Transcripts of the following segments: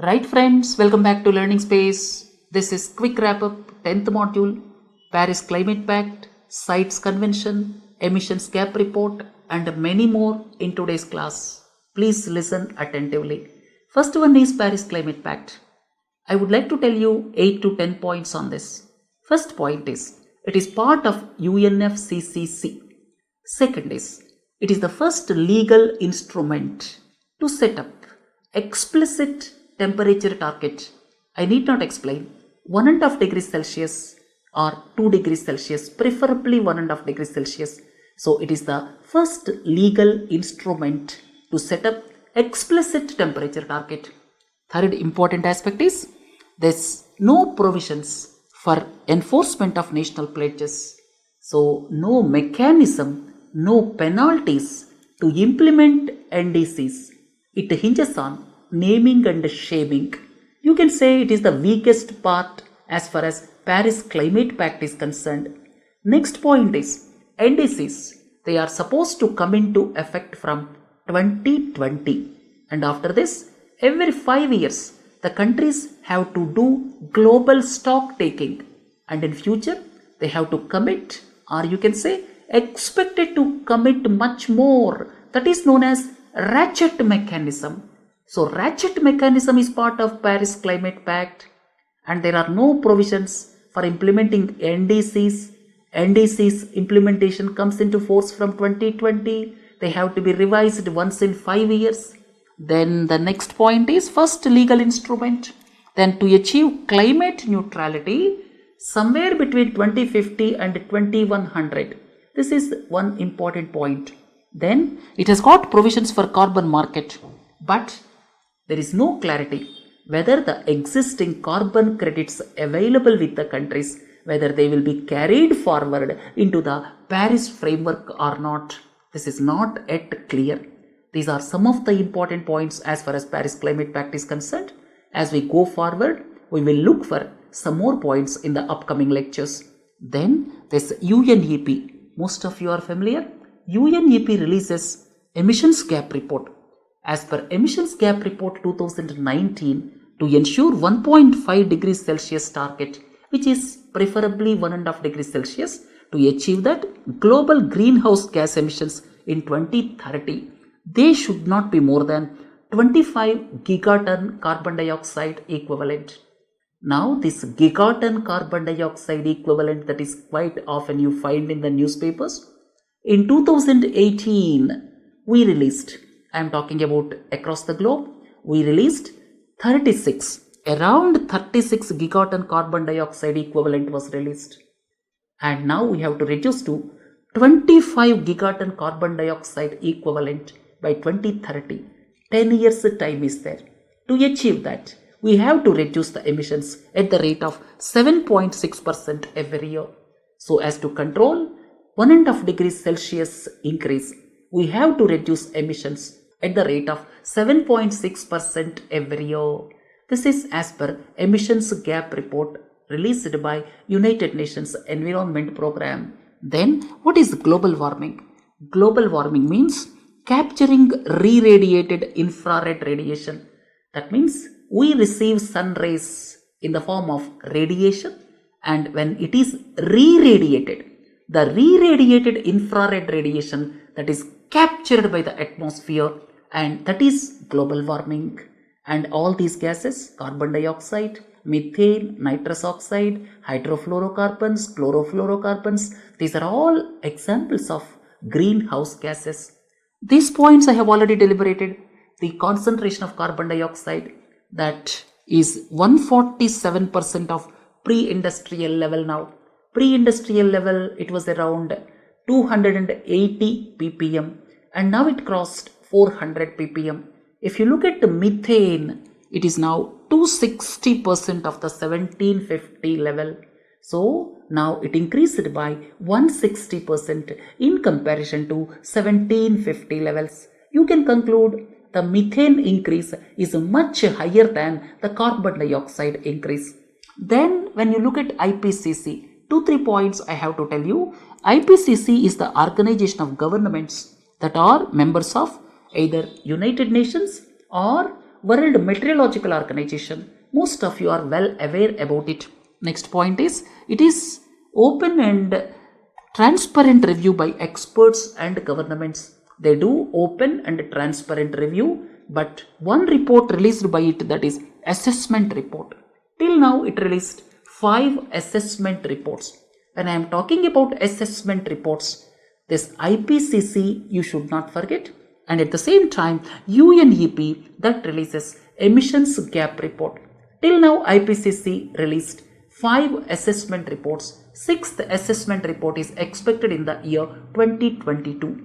Right friends, welcome back to Learning Space. This is quick wrap up 10th module, Paris Climate Pact, CITES Convention, Emissions Gap Report and many more in today's class. Please listen attentively. First one is Paris Climate Pact. I would like to tell you 8 to 10 points on this. First point is, it is part of UNFCCC. Second is, it is the first legal instrument to set up explicit temperature target. I need not explain. 1.5 degrees Celsius or 2 degrees Celsius, preferably 1.5 degrees Celsius. So it is the first legal instrument to set up explicit temperature target. Third important aspect is there's no provisions for enforcement of national pledges. So no mechanism, no penalties to implement NDCs. It hinges on naming and shaming. You can say it is the weakest part as far as Paris Climate Pact is concerned. Next point is NDCs. They are supposed to come into effect from 2020, and after this, every 5 years, the countries have to do global stock taking, and in future, they have to commit, or you can say expected to commit much more. That is known as ratchet mechanism. So ratchet mechanism is part of Paris Climate Pact, and there are no provisions for implementing NDCs. NDCs implementation comes into force from 2020. They have to be revised once in 5 years. Then the next point is first legal instrument. Then to achieve climate neutrality somewhere between 2050 and 2100. This is one important point. Then it has got provisions for carbon market, but there is no clarity whether the existing carbon credits available with the countries, whether they will be carried forward into the Paris framework or not. This is not yet clear. These are some of the important points as far as Paris Climate Pact is concerned. As we go forward, we will look for some more points in the upcoming lectures. Then there's UNEP. Most of you are familiar. UNEP releases Emissions Gap Report. As per Emissions Gap Report 2019, to ensure 1.5 degrees Celsius target, which is preferably 1.5 degrees Celsius, to achieve that global greenhouse gas emissions in 2030, they should not be more than 25 gigaton carbon dioxide equivalent. Now this gigaton carbon dioxide equivalent that is quite often you find in the newspapers. In 2018, we released, I am talking about across the globe, we released around 36 gigaton carbon dioxide equivalent was released. And now we have to reduce to 25 gigaton carbon dioxide equivalent by 2030. 10 years time is there. To achieve that, we have to reduce the emissions at the rate of 7.6% every year. So as to control 1.5 degrees Celsius increase, we have to reduce emissions at the rate of 7.6% every year. This is as per Emissions Gap Report released by United Nations Environment Program. Then what is global warming? Global warming means capturing re-radiated infrared radiation. That means we receive sun rays in the form of radiation, and when it is re-radiated, the re-radiated infrared radiation that is captured by the atmosphere, and that is global warming. And all these gases, carbon dioxide, methane, nitrous oxide, hydrofluorocarbons, chlorofluorocarbons, these are all examples of greenhouse gases. These points I have already deliberated. The concentration of carbon dioxide, that is 147% of pre-industrial level now. Pre-industrial level, it was around 280 ppm, and now it crossed 400 ppm. If you look at the methane, it is now 260% of the 1750 level. So now it increased by 160% in comparison to 1750 levels. You can conclude the methane increase is much higher than the carbon dioxide increase. Then when you look at IPCC, 2-3 points I have to tell you. IPCC is the organization of governments that are members of either United Nations or World Meteorological Organization. Most of you are well aware about it. Next point is, it is open and transparent review by experts and governments. They do open and transparent review, but one report released by it, that is assessment report. Till now it released 5 assessment reports. When I am talking about assessment reports, this IPCC you should not forget, and at the same time UNEP that releases emissions gap report. Till now IPCC released 5 assessment reports. 6th assessment report is expected in the year 2022,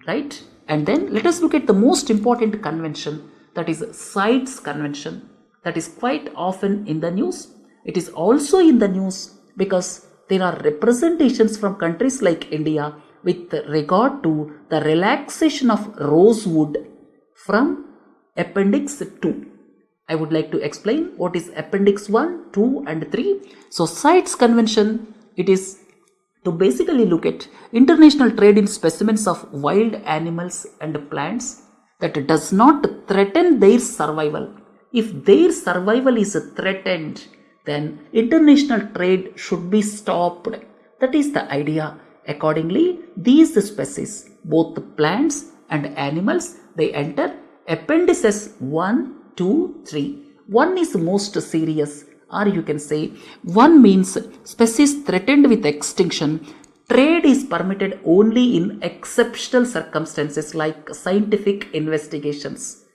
right? And then let us look at the most important convention, that is CITES convention, that is quite often in the news. It is also in the news because there are representations from countries like India with regard to the relaxation of rosewood from Appendix 2. I would like to explain what is Appendix 1, 2 and 3. So CITES convention, it is to basically look at international trade in specimens of wild animals and plants that does not threaten their survival. If their survival is threatened, then international trade should be stopped. That is the idea. Accordingly, these species, both plants and animals, they enter appendices 1, 2, 3. 1 is most serious, or you can say 1 means species threatened with extinction. Trade is permitted only in exceptional circumstances like scientific investigations,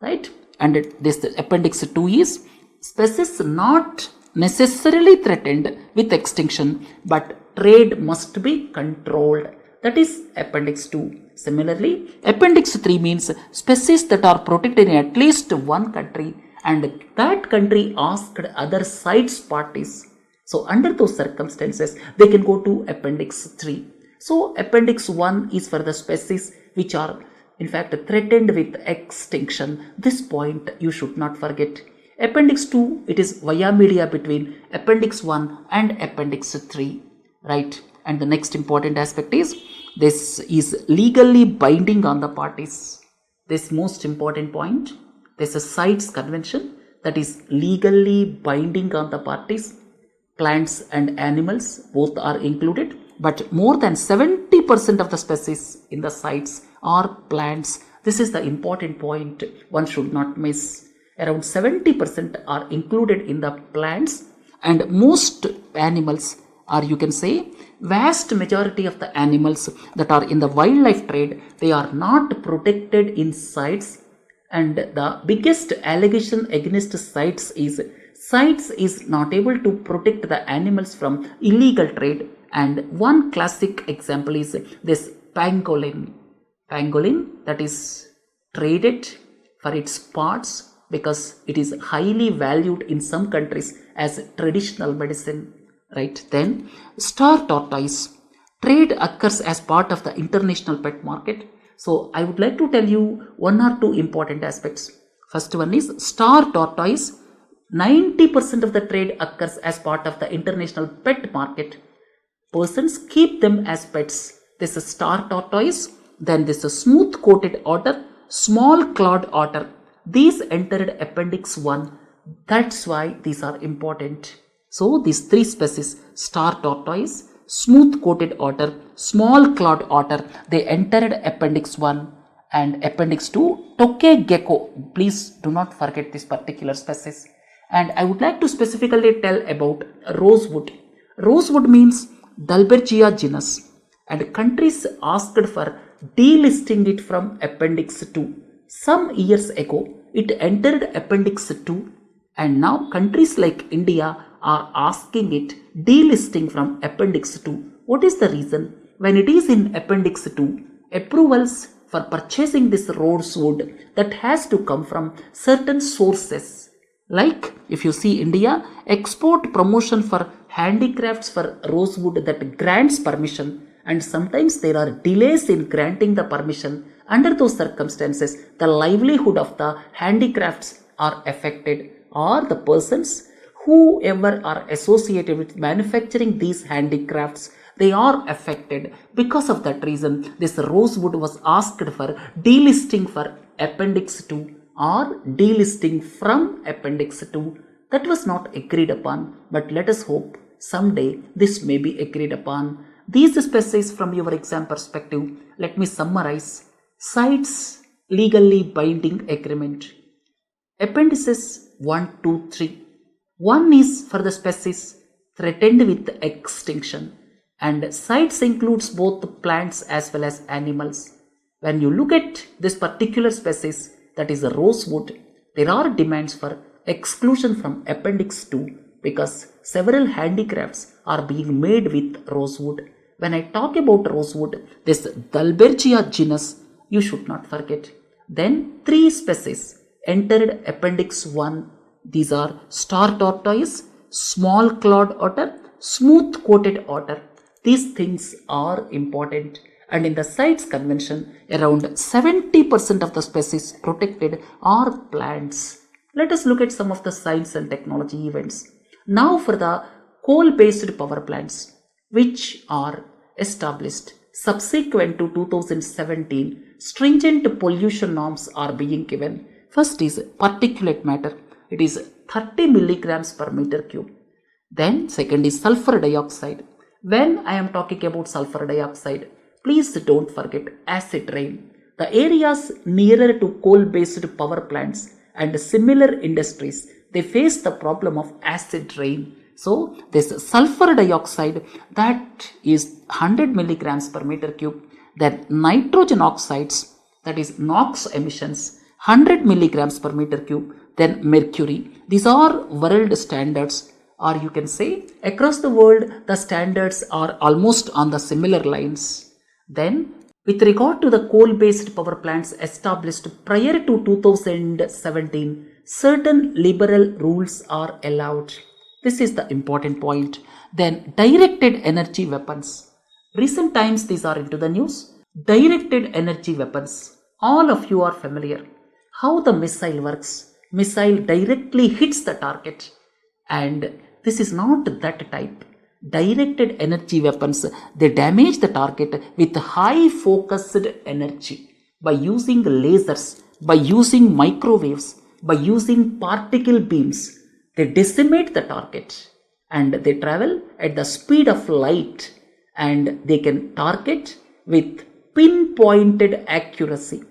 right? And this appendix 2 is species not necessarily threatened with extinction, but trade must be controlled. That is appendix 2. Similarly, appendix 3 means species that are protected in at least one country and that country asked other CITES parties. So under those circumstances, they can go to appendix 3. So appendix 1 is for the species which are in fact threatened with extinction. This point you should not forget. Appendix 2, it is via media between appendix 1 and appendix 3, right? And the next important aspect is, this is legally binding on the parties. This most important point, this is CITES convention that is legally binding on the parties. Plants and animals both are included, but more than 70% of the species in the CITES are plants. This is the important point one should not miss. Around 70% are included in the plants, and most animals, or you can say vast majority of the animals that are in the wildlife trade, they are not protected in CITES. And the biggest allegation against CITES is not able to protect the animals from illegal trade. And one classic example is this pangolin. Pangolin that is traded for its parts because it is highly valued in some countries as traditional medicine, right? Then star tortoise. Trade occurs as part of the international pet market. So I would like to tell you 1 or 2 important aspects. First one is star tortoise. 90% of the trade occurs as part of the international pet market. Persons keep them as pets. This is star tortoise. Then this is smooth coated otter, small clawed otter. These entered appendix 1. That's why these are important. So these 3 species, star tortoise, smooth coated otter, small clawed otter, they entered appendix 1. And appendix 2, tokay gecko. Please do not forget this particular species. And I would like to specifically tell about rosewood. Rosewood means Dalbergia genus, and countries asked for delisting it from appendix 2. Some years ago, it entered appendix 2, and now countries like India are asking it delisting from appendix 2. What is the reason? When it is in appendix 2, approvals for purchasing this rosewood that has to come from certain sources. Like if you see India, export promotion for handicrafts for rosewood that grants permission, and sometimes there are delays in granting the permission. Under those circumstances, the livelihood of the handicrafts are affected, or the persons whoever are associated with manufacturing these handicrafts, they are affected. Because of that reason, this rosewood was asked for delisting for appendix 2, or delisting from Appendix 2. That was not agreed upon, but let us hope someday this may be agreed upon. These species from your exam perspective, let me summarize. CITES legally binding agreement. Appendices 1, 2, 3. One is for the species threatened with extinction, and CITES includes both plants as well as animals. When you look at this particular species, that is a rosewood, there are demands for exclusion from Appendix 2 because several handicrafts are being made with rosewood. When I talk about rosewood, this Dalbergia genus you should not forget. Then 3 species entered Appendix 1. These are star tortoise, small clawed otter, smooth coated otter. These things are important, and in the CITES convention, around 70% of the species protected are plants. Let us look at some of the science and technology events. Now for the coal-based power plants, which are established subsequent to 2017, stringent pollution norms are being given. First is particulate matter. It is 30 milligrams per meter cube. Then second is sulfur dioxide. When I am talking about sulfur dioxide, please don't forget acid rain. The areas nearer to coal-based power plants and similar industries, they face the problem of acid rain. So this sulfur dioxide, that is 100 milligrams per meter cube. Then nitrogen oxides, that is NOx emissions, 100 milligrams per meter cube. Then mercury. These are world standards, or you can say across the world the standards are almost on the similar lines. Then with regard to the coal-based power plants established prior to 2017, certain liberal rules are allowed. This is the important point. Then directed energy weapons. Recent times these are into the news. Directed energy weapons. All of you are familiar how the missile works. Missile directly hits the target, and this is not that type. Directed energy weapons, they damage the target with high focused energy by using lasers, by using microwaves, by using particle beams. They decimate the target and they travel at the speed of light, and they can target with pinpointed accuracy.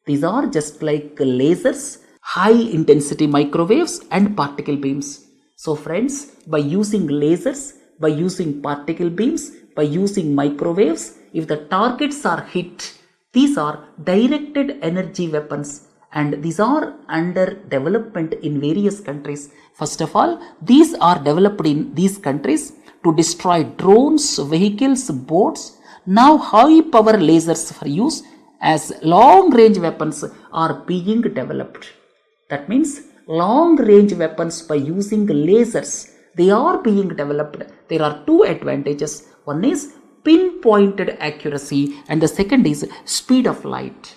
These are just like lasers, high intensity microwaves and particle beams. So friends, by using lasers, by using particle beams, by using microwaves, if the targets are hit, these are directed energy weapons, and these are under development in various countries. First of all, these are developed in these countries to destroy drones, vehicles, boats. Now high power lasers for use as long range weapons are being developed. That means long range weapons by using lasers, they are being developed. There are 2 advantages. One is pinpointed accuracy and the second is speed of light.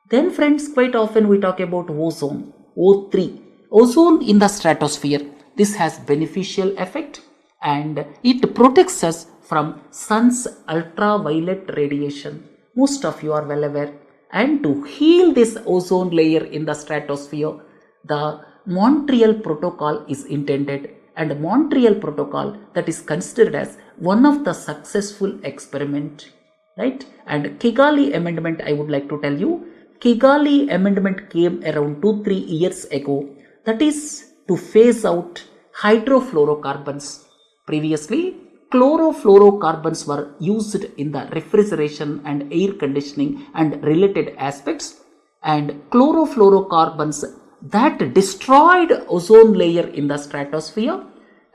Then friends, quite often we talk about ozone, O3. Ozone in the stratosphere. This has beneficial effect and it protects us from sun's ultraviolet radiation. Most of you are well aware. And to heal this ozone layer in the stratosphere, the Montreal Protocol is intended, and Montreal Protocol, that is considered as one of the successful experiment, right? And Kigali Amendment, I would like to tell you, Kigali Amendment came around 2-3 years ago, that is to phase out hydrofluorocarbons. Previously, chlorofluorocarbons were used in the refrigeration and air conditioning and related aspects, and chlorofluorocarbons that destroyed ozone layer in the stratosphere,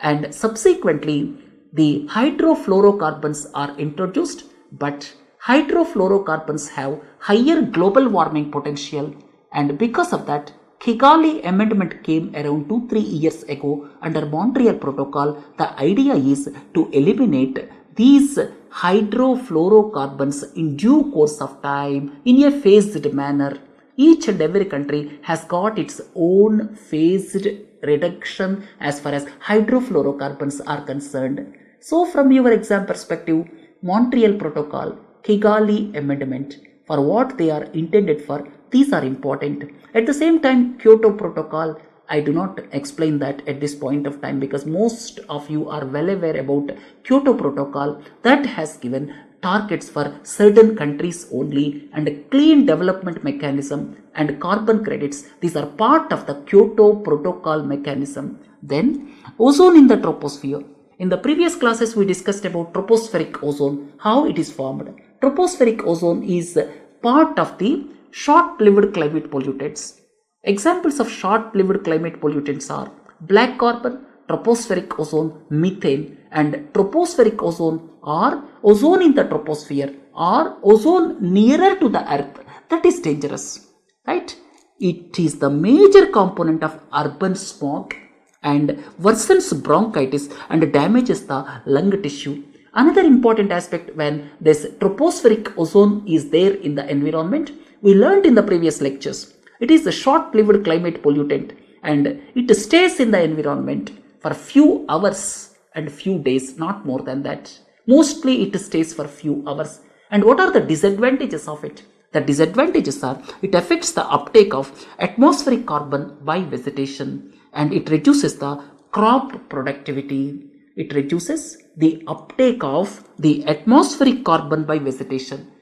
and subsequently the hydrofluorocarbons are introduced, but hydrofluorocarbons have higher global warming potential, and because of that Kigali Amendment came around 2-3 years ago under Montreal Protocol. The idea is to eliminate these hydrofluorocarbons in due course of time in a phased manner. Each and every country has got its own phased reduction as far as hydrofluorocarbons are concerned. So from your exam perspective, Montreal Protocol, Kigali Amendment, for what they are intended for. These are important. At the same time, Kyoto Protocol, I do not explain that at this point of time because most of you are well aware about Kyoto Protocol that has given targets for certain countries only and a clean development mechanism and carbon credits. These are part of the Kyoto Protocol mechanism. Then ozone in the troposphere. In the previous classes we discussed about tropospheric ozone, how it is formed. Tropospheric ozone is part of the short-lived climate pollutants. Examples of short-lived climate pollutants are black carbon, tropospheric ozone, methane, and tropospheric ozone or ozone in the troposphere or ozone nearer to the earth. That is dangerous, right? It is the major component of urban smog and worsens bronchitis and damages the lung tissue. Another important aspect when this tropospheric ozone is there in the environment, we learned in the previous lectures. It is a short-lived climate pollutant and it stays in the environment for few hours and few days, not more than that. Mostly it stays for few hours. And what are the disadvantages of it? The disadvantages are it affects the uptake of atmospheric carbon by vegetation and it reduces the crop productivity. It reduces the uptake of the atmospheric carbon by vegetation.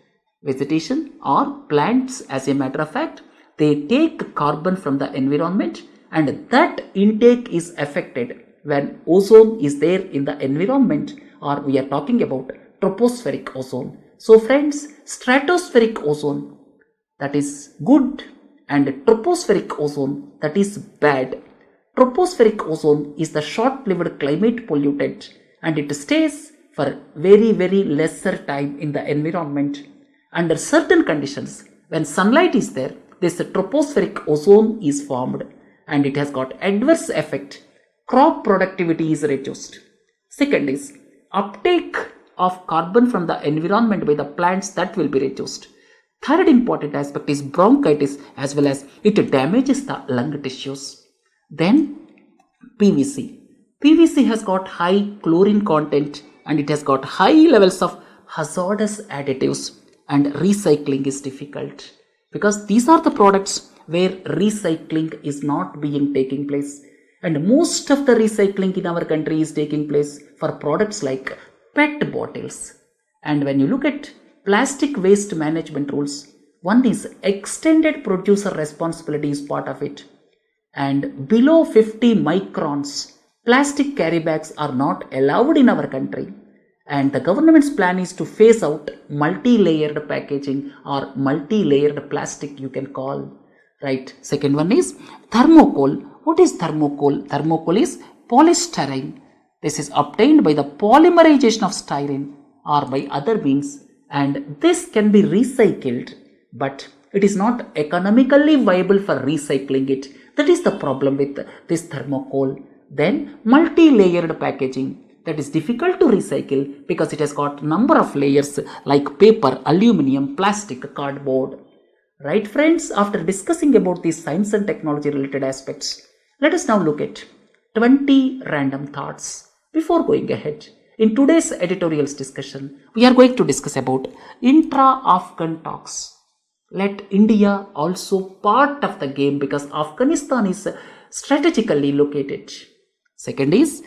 Vegetation or plants, as a matter of fact, they take carbon from the environment and that intake is affected when ozone is there in the environment, or we are talking about tropospheric ozone. So friends, stratospheric ozone, that is good, and tropospheric ozone, that is bad. Tropospheric ozone is the short-lived climate pollutant and it stays for very lesser time in the environment. Under certain conditions, when sunlight is there, this tropospheric ozone is formed and it has got adverse effect. Crop productivity is reduced. Second is uptake of carbon from the environment by the plants, that will be reduced. Third important aspect is bronchitis, as well as it damages the lung tissues. Then PVC. PVC has got high chlorine content and it has got high levels of hazardous additives and recycling is difficult because these are the products where recycling is not being taking place, and most of the recycling in our country is taking place for products like PET bottles. And when you look at plastic waste management rules, one is extended producer responsibility is part of it, and below 50 microns plastic carry bags are not allowed in our country, and the government's plan is to phase out multi-layered packaging or multi-layered plastic, you can call, right? Second one is thermocol. What is thermocol? Thermocol is polystyrene. This is obtained by the polymerization of styrene or by other means, and this can be recycled, but it is not economically viable for recycling it. That is the problem with this thermocol. Then multi-layered packaging, that is difficult to recycle because it has got number of layers like paper, aluminium, plastic, cardboard. Right friends, after discussing about these science and technology related aspects, let us now look at 20 random thoughts. Before going ahead, in today's editorials discussion, we are going to discuss about intra-Afghan talks. Let India also part of the game because Afghanistan is strategically located. Second is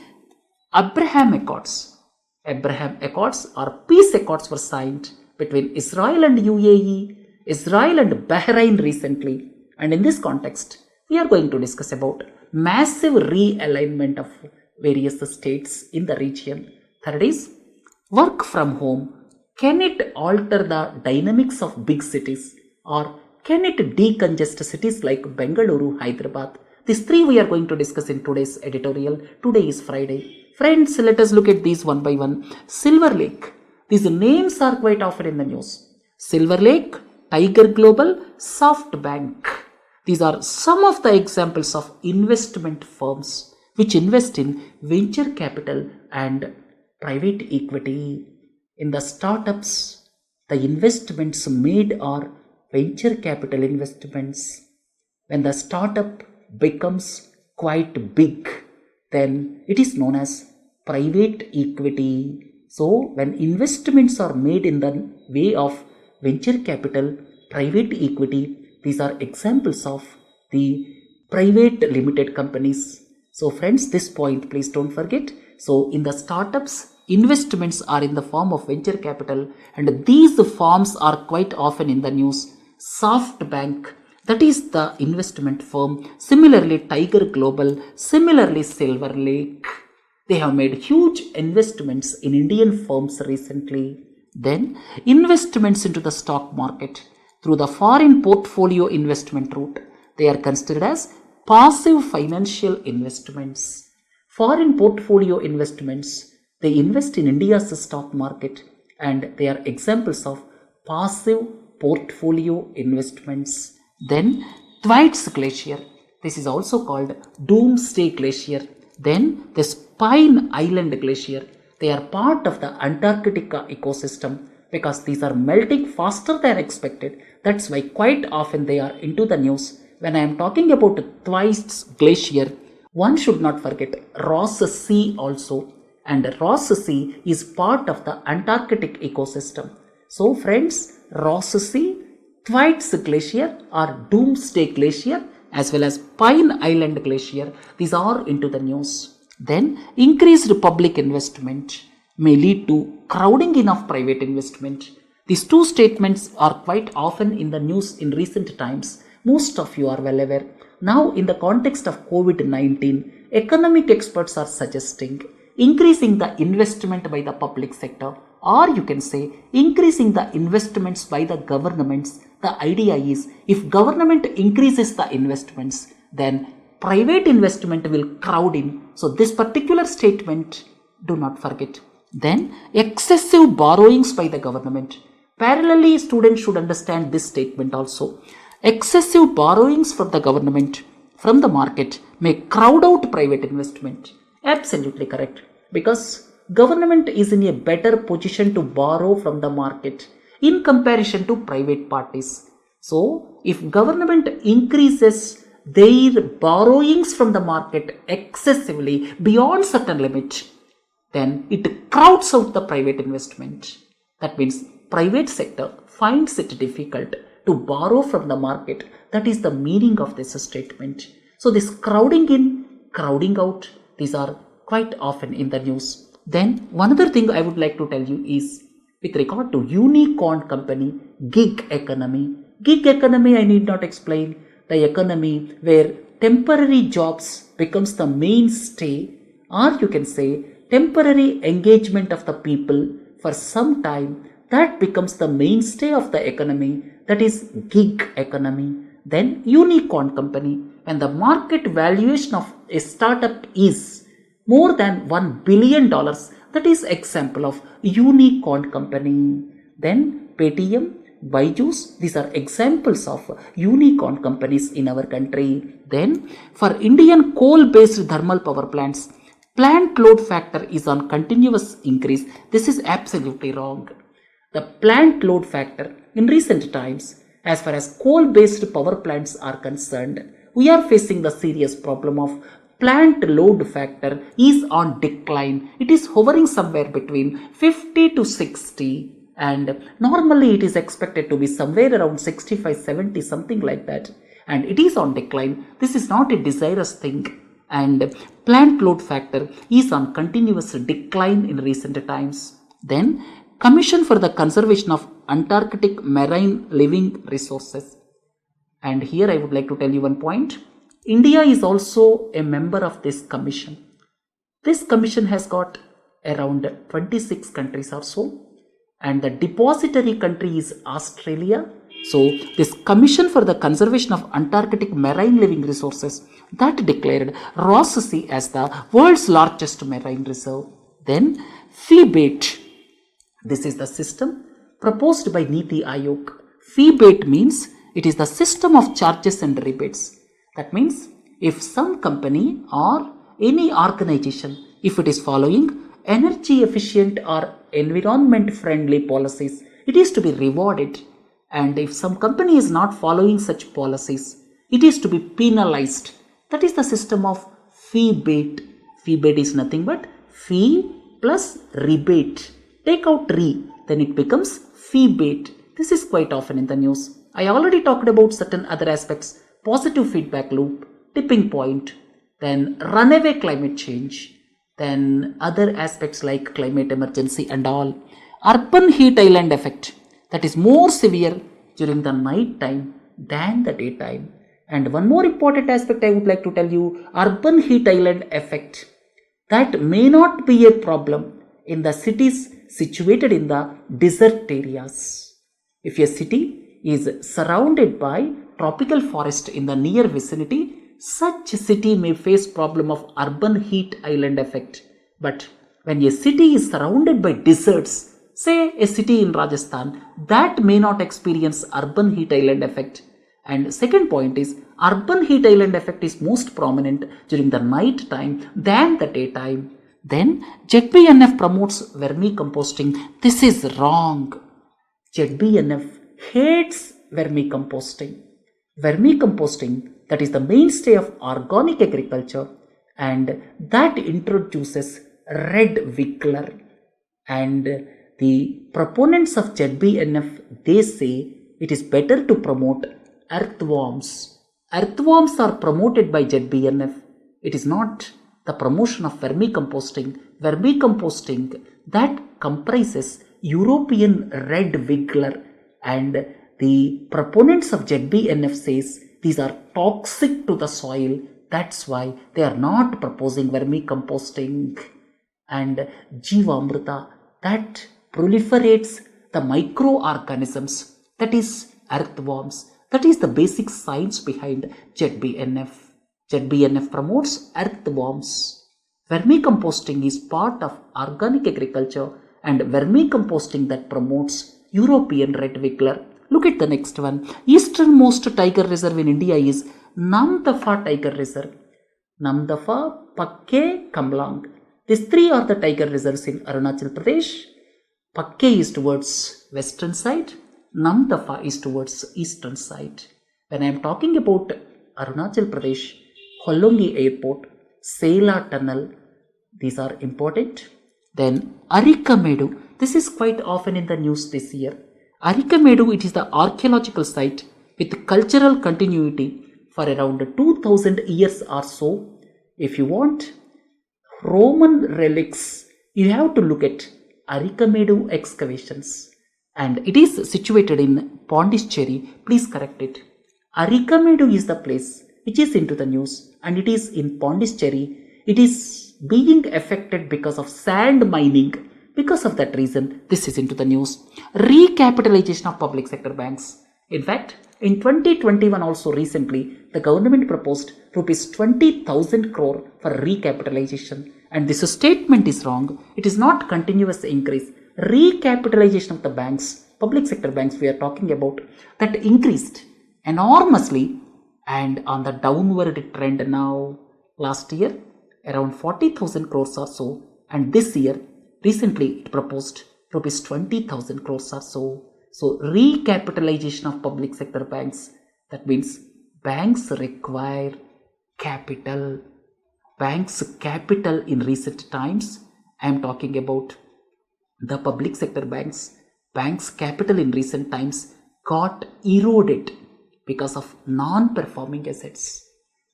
Abraham Accords. Abraham Accords or peace accords were signed between Israel and UAE, Israel and Bahrain recently, and in this context, we are going to discuss about massive realignment of various states in the region. Third is work from home. Can it alter the dynamics of big cities or can it decongest cities like Bengaluru, Hyderabad? These three we are going to discuss in today's editorial. Today is Friday. Friends, let us look at these one by one. Silver Lake. These names are quite often in the news. Silver Lake, Tiger Global, SoftBank. These are some of the examples of investment firms which invest in venture capital and private equity. In the startups, the investments made are venture capital investments. When the startup becomes quite big, then it is known as private equity. So when investments are made in the way of venture capital, private equity. These are examples of the private limited companies. So friends, this point please don't forget. So in the startups, investments are in the form of venture capital, and these forms are quite often in the news. SoftBank, that is the investment firm. Similarly, Tiger Global, similarly Silver Lake. They have made huge investments in Indian firms recently. Then investments into the stock market through the foreign portfolio investment route. They are considered as passive financial investments. Foreign portfolio investments, they invest in India's stock market, and they are examples of passive portfolio investments. Then Thwaites Glacier, this is also called Doomsday Glacier. Then the Pine Island Glacier, they are part of the Antarctica ecosystem because these are melting faster than expected. That's why quite often they are into the news. When I am talking about Thwaites Glacier, one should not forget Ross Sea also. And Ross Sea is part of the Antarctic ecosystem. So friends, Ross Sea, Thwaites Glacier or Doomsday Glacier as well as Pine Island Glacier, these are into the news. Then increased public investment may lead to crowding in of private investment. These two statements are quite often in the news in recent times. Most of you are well aware. Now in the context of COVID-19, economic experts are suggesting increasing the investment by the public sector, or you can say increasing the investments by the governments. The idea is if government increases the investments, then private investment will crowd in. So this particular statement, do not forget. Then excessive borrowings by the government. Parallelly, students should understand this statement also. Excessive borrowings from the government, from the market, may crowd out private investment. Absolutely correct. Because government is in a better position to borrow from the market in comparison to private parties. So, if government increases their borrowings from the market excessively beyond certain limit, then it crowds out the private investment. That means private sector finds it difficult to borrow from the market. That is the meaning of this statement. So this crowding in, crowding out, these are quite often in the news. Then one other thing I would like to tell you is with regard to unicorn company, gig economy. Gig economy I need not explain. The economy where temporary jobs becomes the mainstay, or you can say temporary engagement of the people for some time, that becomes the mainstay of the economy. That is gig economy. Then unicorn company, when the market valuation of a startup is more than $1 billion, that is example of unicorn company. Then Paytm, Byju's, these are examples of unicorn companies in our country. Then for Indian coal-based thermal power plants, plant load factor is on continuous increase. This is absolutely wrong. The plant load factor in recent times, as far as coal-based power plants are concerned, we are facing the serious problem of plant load factor is on decline. It is hovering somewhere between 50 to 60. And normally it is expected to be somewhere around 65, 70, something like that. And it is on decline. This is not a desirous thing. And plant load factor is on continuous decline in recent times. Then Commission for the Conservation of Antarctic Marine Living Resources. And here I would like to tell you one point. India is also a member of this commission. This commission has got around 26 countries or so. And the depository country is Australia. So this Commission for the Conservation of Antarctic Marine Living Resources, that declared Ross Sea as the world's largest marine reserve. Then FEEBATE, this is the system proposed by Niti Aayog. FEEBATE means it is the system of charges and rebates. That means if some company or any organization, if it is following energy efficient or environment friendly policies, it is to be rewarded. And if some company is not following such policies, it is to be penalized. That is the system of FEEBATE. FEEBATE is nothing but fee plus rebate. Take out re, then it becomes FEEBATE. This is quite often in the news. I already talked about certain other aspects, positive feedback loop, tipping point, then runaway climate change, then other aspects like climate emergency and all. Urban heat island effect, that is more severe during the night time than the daytime. And one more important aspect I would like to tell you, urban heat island effect, that may not be a problem in the cities situated in the desert areas. If a city is surrounded by tropical forest in the near vicinity, such city may face problem of urban heat island effect. But when a city is surrounded by deserts, say a city in Rajasthan, that may not experience urban heat island effect. And second point is, urban heat island effect is most prominent during the night time than the daytime. Then ZBNF promotes vermicomposting. This is wrong. ZBNF hates vermicomposting. Vermicomposting, that is the mainstay of organic agriculture, and that introduces red wiggler. And the proponents of ZBNF, they say it is better to promote earthworms. Earthworms are promoted by ZBNF. It is not the promotion of vermicomposting. Vermicomposting, that comprises European red wiggler, and the proponents of ZBNF says these are toxic to the soil. That's why they are not proposing vermicomposting. And Jivamrita, that proliferates the microorganisms, that is earthworms. That is the basic science behind ZBNF. ZBNF promotes earthworms. Vermicomposting is part of organic agriculture, and vermicomposting that promotes European red wiggler. Look at the next one. Easternmost tiger reserve in India is Namdapha Tiger Reserve. Namdapha, Pakke, Kamlang. These three are the tiger reserves in Arunachal Pradesh. Pakke is towards western side. Namdapha is towards eastern side. When I am talking about Arunachal Pradesh, Hollongi Airport, Sela Tunnel, these are important. Then Arikamedu, this is quite often in the news this year. Arikamedu, it is the archaeological site with cultural continuity for around 2000 years or so. If you want Roman relics, you have to look at Arikamedu excavations. And it is situated in Pondicherry. Please correct it. Arikamedu is the place which is into the news, and it is in Pondicherry. It is being affected because of sand mining. Because of that reason, this is into the news. Recapitalization of public sector banks. In fact, in 2021 also recently, the government proposed rupees 20,000 crore for recapitalization. And this statement is wrong. It is not continuous increase. Recapitalization of the banks, public sector banks we are talking about, that increased enormously and on the downward trend now. Last year around 40,000 crores or so, and this year recently it proposed rupees 20,000 crores or so. So recapitalization of public sector banks, that means banks require capital. Banks capital in recent times, I am talking about the public sector banks. Banks capital in recent times got eroded because of non-performing assets.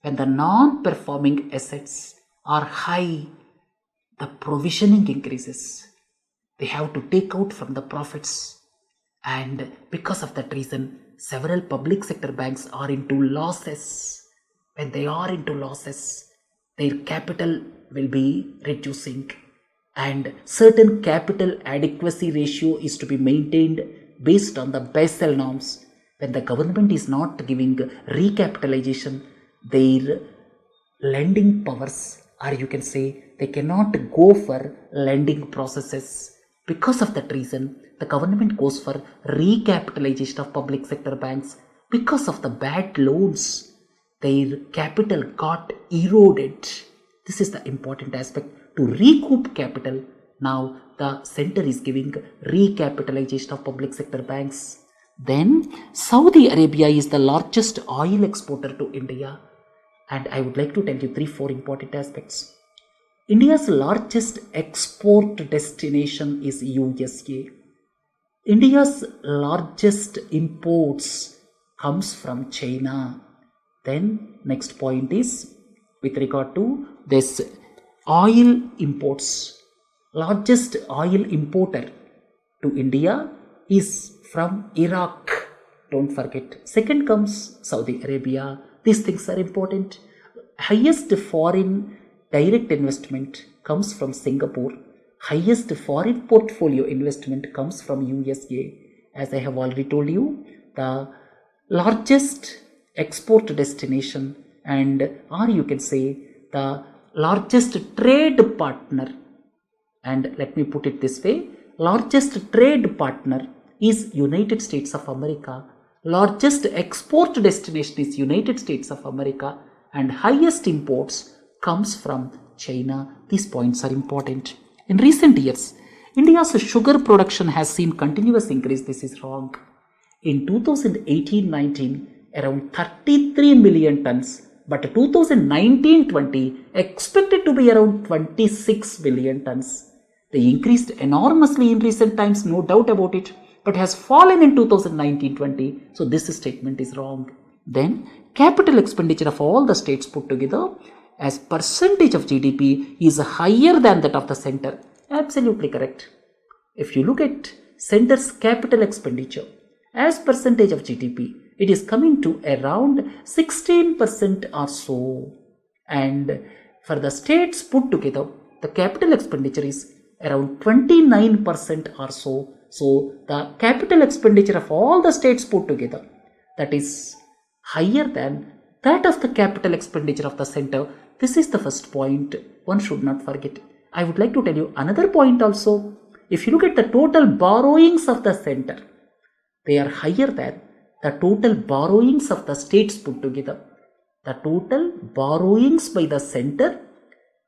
When the non-performing assets are high, the provisioning increases. They have to take out from the profits, and because of that reason, several public sector banks are into losses. When they are into losses, their capital will be reducing, and certain capital adequacy ratio is to be maintained based on the Basel norms. When the government is not giving recapitalization, their lending powers, or you can say they cannot go for lending processes. Because of that reason, the government goes for recapitalization of public sector banks. Because of the bad loans, their capital got eroded. This is the important aspect. To recoup capital, now the center is giving recapitalization of public sector banks. Then Saudi Arabia is the largest oil exporter to India, and I would like to tell you 3-4 important aspects. India's largest export destination is USA. India's largest imports comes from China. Then next point is with regard to this oil imports. Largest oil importer to India is from Iraq. Don't forget. Second comes Saudi Arabia. These things are important. Highest foreign direct investment comes from Singapore. Highest foreign portfolio investment comes from USA. As I have already told you, the largest export destination or you can say the largest trade partner, and let me put it this way, largest trade partner is United States of America, largest export destination is United States of America, and highest imports comes from China. These points are important. In recent years, India's sugar production has seen continuous increase. This is wrong. In 2018-19, around 33 million tons, but 2019-20 expected to be around 26 million tons. They increased enormously in recent times, no doubt about it, but has fallen in 2019-20. So this statement is wrong. Then capital expenditure of all the states put together as percentage of GDP is higher than that of the center. Absolutely correct. If you look at center's capital expenditure as percentage of GDP, it is coming to around 16% or so. And for the states put together, the capital expenditure is around 29% or so. So the capital expenditure of all the states put together, that is higher than that of the capital expenditure of the center. This is the first point one should not forget. I would like to tell you another point also. If you look at the total borrowings of the center, they are higher than the total borrowings of the states put together. The total borrowings by the center,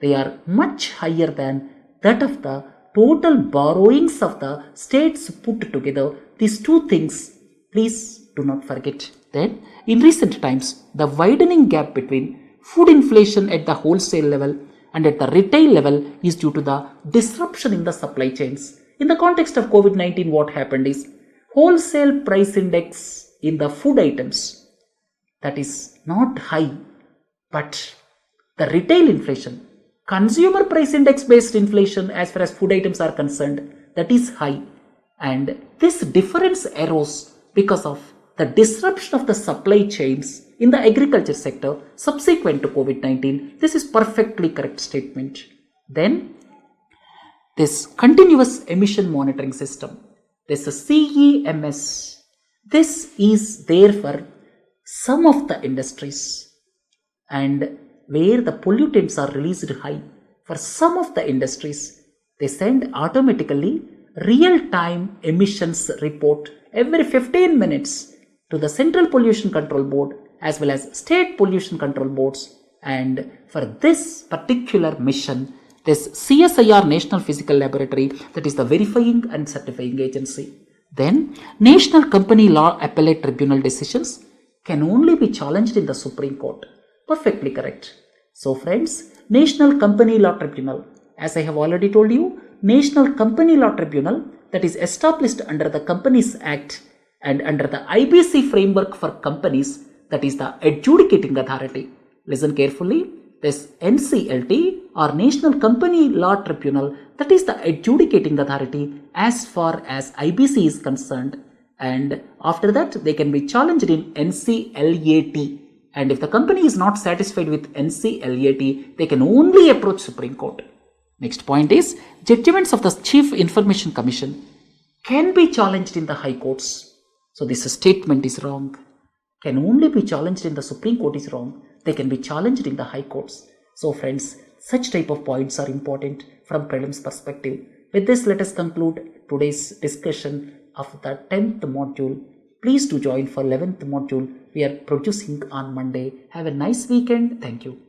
they are much higher than that of the total borrowings of the states put together. These two things, please do not forget. Then, in recent times, the widening gap between food inflation at the wholesale level and at the retail level is due to the disruption in the supply chains. In the context of COVID-19, what happened is wholesale price index in the food items, that is not high, but the retail inflation, consumer price index based inflation as far as food items are concerned, that is high. And this difference arose because of the disruption of the supply chains in the agriculture sector subsequent to COVID-19. This is perfectly correct statement. Then this continuous emission monitoring system, this CEMS, this is there for some of the industries and where the pollutants are released high. For some of the industries, they send automatically real-time emissions report every 15 minutes to the Central Pollution Control Board as well as State Pollution Control Boards. And for this particular mission, this CSIR National Physical Laboratory, that is the verifying and certifying agency. Then National Company Law Appellate Tribunal decisions can only be challenged in the Supreme Court. Perfectly correct. So friends, National Company Law Tribunal, as I have already told you, National Company Law Tribunal, that is established under the Companies Act and under the IBC framework for companies, that is the adjudicating authority. Listen carefully. This NCLT or National Company Law Tribunal, that is the adjudicating authority as far as IBC is concerned, and after that they can be challenged in NCLAT. And if the company is not satisfied with NCLAT, they can only approach Supreme Court. Next point is judgments of the Chief Information Commission can be challenged in the High Courts. So this statement is wrong. Can only be challenged in the Supreme Court is wrong. They can be challenged in the High Courts. So friends, such type of points are important from prelims perspective. With this, let us conclude today's discussion of the 10th module. Please do join for 11th module. We are producing on Monday. Have a nice weekend. Thank you.